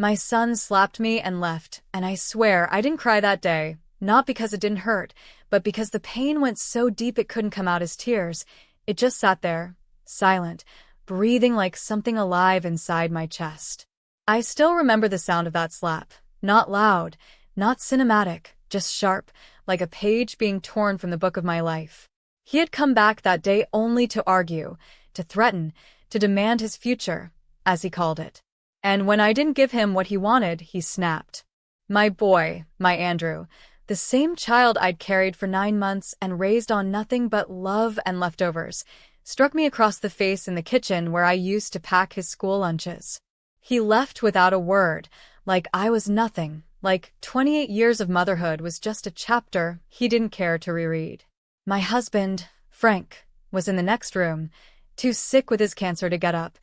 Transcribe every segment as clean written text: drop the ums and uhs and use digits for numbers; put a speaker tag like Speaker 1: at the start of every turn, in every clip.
Speaker 1: My son slapped me and left, and I swear I didn't cry that day, not because it didn't hurt, but because the pain went so deep it couldn't come out as tears. It just sat there, silent, breathing like something alive inside my chest. I still remember the sound of that slap. Not loud, not cinematic, just sharp, like a page being torn from the book of my life. He had come back that day only to argue, to threaten, to demand his future, as he called it. And when I didn't give him what he wanted, he snapped. My boy, my Andrew, the same child I'd carried for 9 months and raised on nothing but love and leftovers, struck me across the face in the kitchen where I used to pack his school lunches. He left without a word, like I was nothing, like 28 years of motherhood was just a chapter he didn't care to reread. My husband, Frank, was in the next room, too sick with his cancer to get up,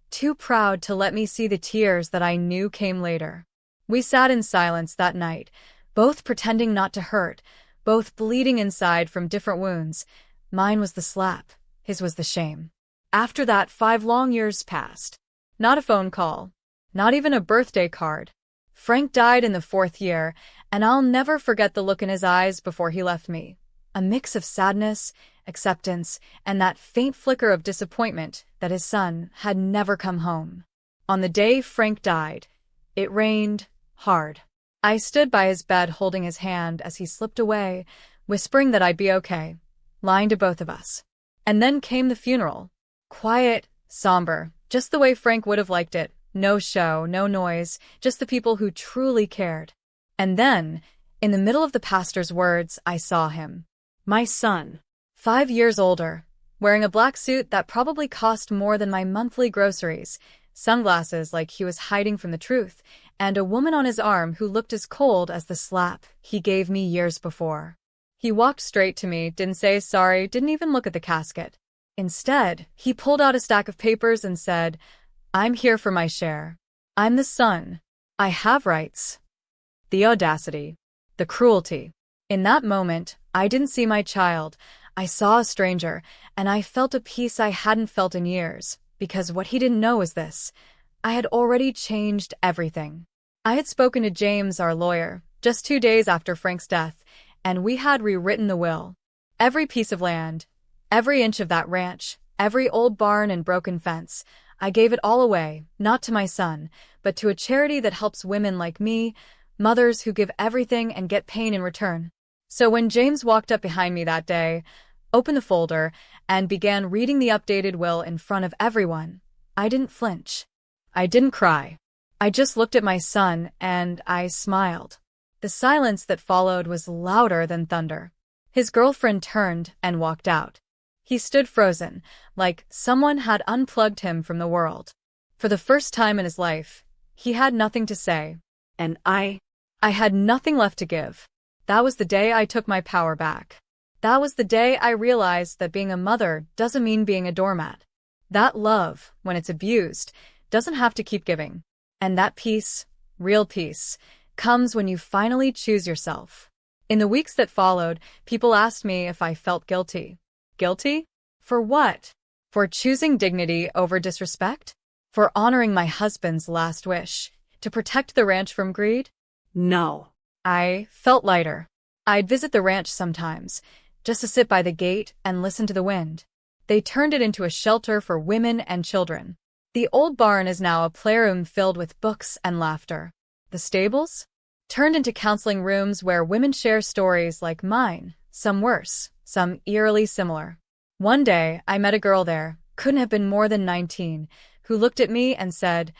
Speaker 1: too proud to let me see the tears that I knew came later. We sat in silence that night, both pretending not to hurt, both bleeding inside from different wounds. Mine was the slap, his was the shame. After that, 5 long years passed. Not a phone call, not even a birthday card. Frank died in the 4th year, and I'll never forget the look in his eyes before he left me. A mix of sadness, acceptance, and that faint flicker of disappointment that his son had never come home. On the day Frank died, it rained hard. I stood by his bed holding his hand as he slipped away, whispering that I'd be okay, lying to both of us. And then came the funeral. Quiet, somber, just the way Frank would have liked it. No show, no noise, just the people who truly cared. And then, in the middle of the pastor's words, I saw him. My son, 5 years older, wearing a black suit that probably cost more than my monthly groceries, sunglasses like he was hiding from the truth, and a woman on his arm who looked as cold as the slap he gave me years before. He walked straight to me, didn't say sorry, didn't even look at the casket. Instead, he pulled out a stack of papers and said, I'm here for my share. I'm the son. I have rights. The audacity. The cruelty. In that moment, I didn't see my child. I saw a stranger, and I felt a peace I hadn't felt in years, because what he didn't know was this. I had already changed everything. I had spoken to James, our lawyer, just 2 days after Frank's death, and we had rewritten the will. Every piece of land, every inch of that ranch, every old barn and broken fence, I gave it all away, not to my son, but to a charity that helps women like me, mothers who give everything and get pain in return. So when James walked up behind me that day, opened the folder, and began reading the updated will in front of everyone, I didn't flinch. I didn't cry. I just looked at my son, and I smiled. The silence that followed was louder than thunder. His girlfriend turned and walked out. He stood frozen, like someone had unplugged him from the world. For the first time in his life, he had nothing to say. And I had nothing left to give. That was the day I took my power back. That was the day I realized that being a mother doesn't mean being a doormat. That love, when it's abused, doesn't have to keep giving. And that peace, real peace, comes when you finally choose yourself. In the weeks that followed, people asked me if I felt guilty. Guilty? For what? For choosing dignity over disrespect? For honoring my husband's last wish? To protect the ranch from greed? No. I felt lighter. I'd visit the ranch sometimes, just to sit by the gate and listen to the wind. They turned it into a shelter for women and children. The old barn is now a playroom filled with books and laughter. The stables? Turned into counseling rooms where women share stories like mine, some worse, some eerily similar. One day, I met a girl there, couldn't have been more than 19, who looked at me and said,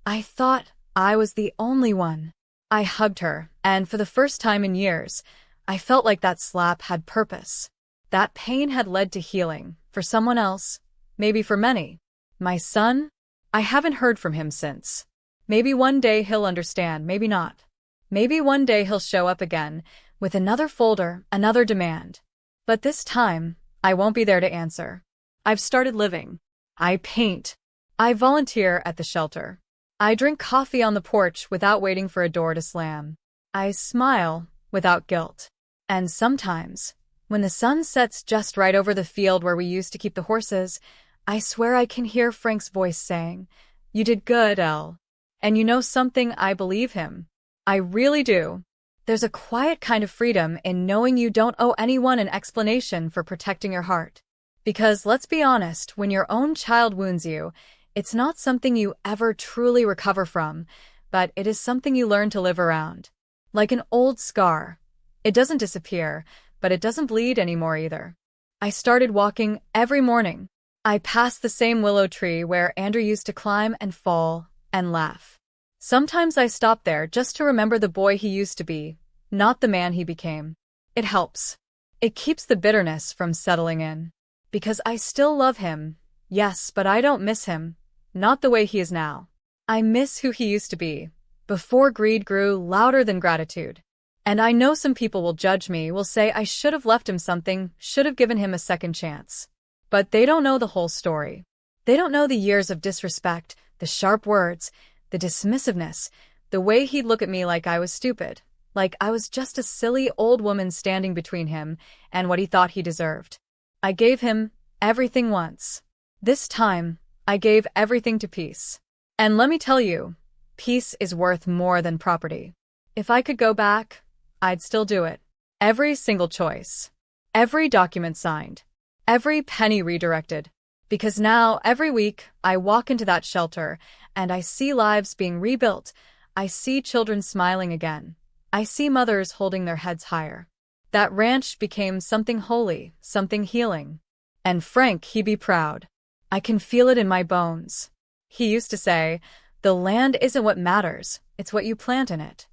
Speaker 1: I thought I was the only one. I hugged her, and for the first time in years, I felt like that slap had purpose. That pain had led to healing, for someone else, maybe for many. My son? I haven't heard from him since. Maybe one day he'll understand, maybe not. Maybe one day he'll show up again, with another folder, another demand. But this time, I won't be there to answer. I've started living. I paint. I volunteer at the shelter. I drink coffee on the porch without waiting for a door to slam. I smile without guilt. And sometimes, when the sun sets just right over the field where we used to keep the horses, I swear I can hear Frank's voice saying, You did good, Elle. And you know something, I believe him. I really do. There's a quiet kind of freedom in knowing you don't owe anyone an explanation for protecting your heart. Because let's be honest, when your own child wounds you, it's not something you ever truly recover from, but it is something you learn to live around. Like an old scar. It doesn't disappear, but it doesn't bleed anymore either. I started walking every morning. I passed the same willow tree where Andrew used to climb and fall and laugh. Sometimes I stopped there just to remember the boy he used to be, not the man he became. It helps. It keeps the bitterness from settling in. Because I still love him, yes, but I don't miss him. Not the way he is now. I miss who he used to be, before greed grew louder than gratitude. And I know some people will judge me, will say I should have left him something, should have given him a second chance. But they don't know the whole story. They don't know the years of disrespect, the sharp words, the dismissiveness, the way he'd look at me like I was stupid, like I was just a silly old woman standing between him and what he thought he deserved. I gave him everything once. This time, I gave everything to peace. And let me tell you, peace is worth more than property. If I could go back, I'd still do it. Every single choice. Every document signed. Every penny redirected. Because now, every week, I walk into that shelter, and I see lives being rebuilt. I see children smiling again. I see mothers holding their heads higher. That ranch became something holy, something healing. And Frank, he'd be proud. I can feel it in my bones. He used to say, the land isn't what matters, it's what you plant in it.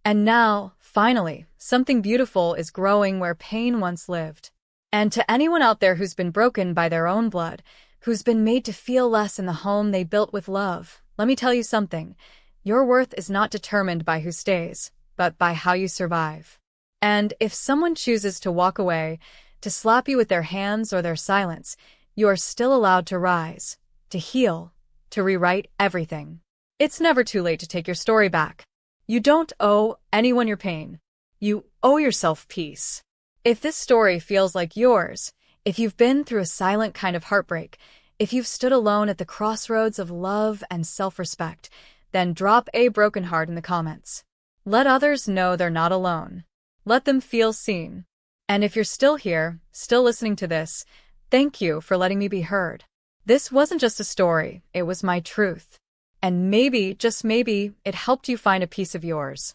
Speaker 1: And now, finally, something beautiful is growing where pain once lived. And to anyone out there who's been broken by their own blood, who's been made to feel less in the home they built with love, let me tell you something. Your worth is not determined by who stays, but by how you survive. And if someone chooses to walk away, to slap you with their hands or their silence, you are still allowed to rise, to heal, to rewrite everything. It's never too late to take your story back. You don't owe anyone your pain. You owe yourself peace. If this story feels like yours, if you've been through a silent kind of heartbreak, if you've stood alone at the crossroads of love and self-respect, then drop a broken heart in the comments. Let others know they're not alone. Let them feel seen. And if you're still here, still listening to this, thank you for letting me be heard. This wasn't just a story, it was my truth. And maybe, just maybe, it helped you find a piece of yours.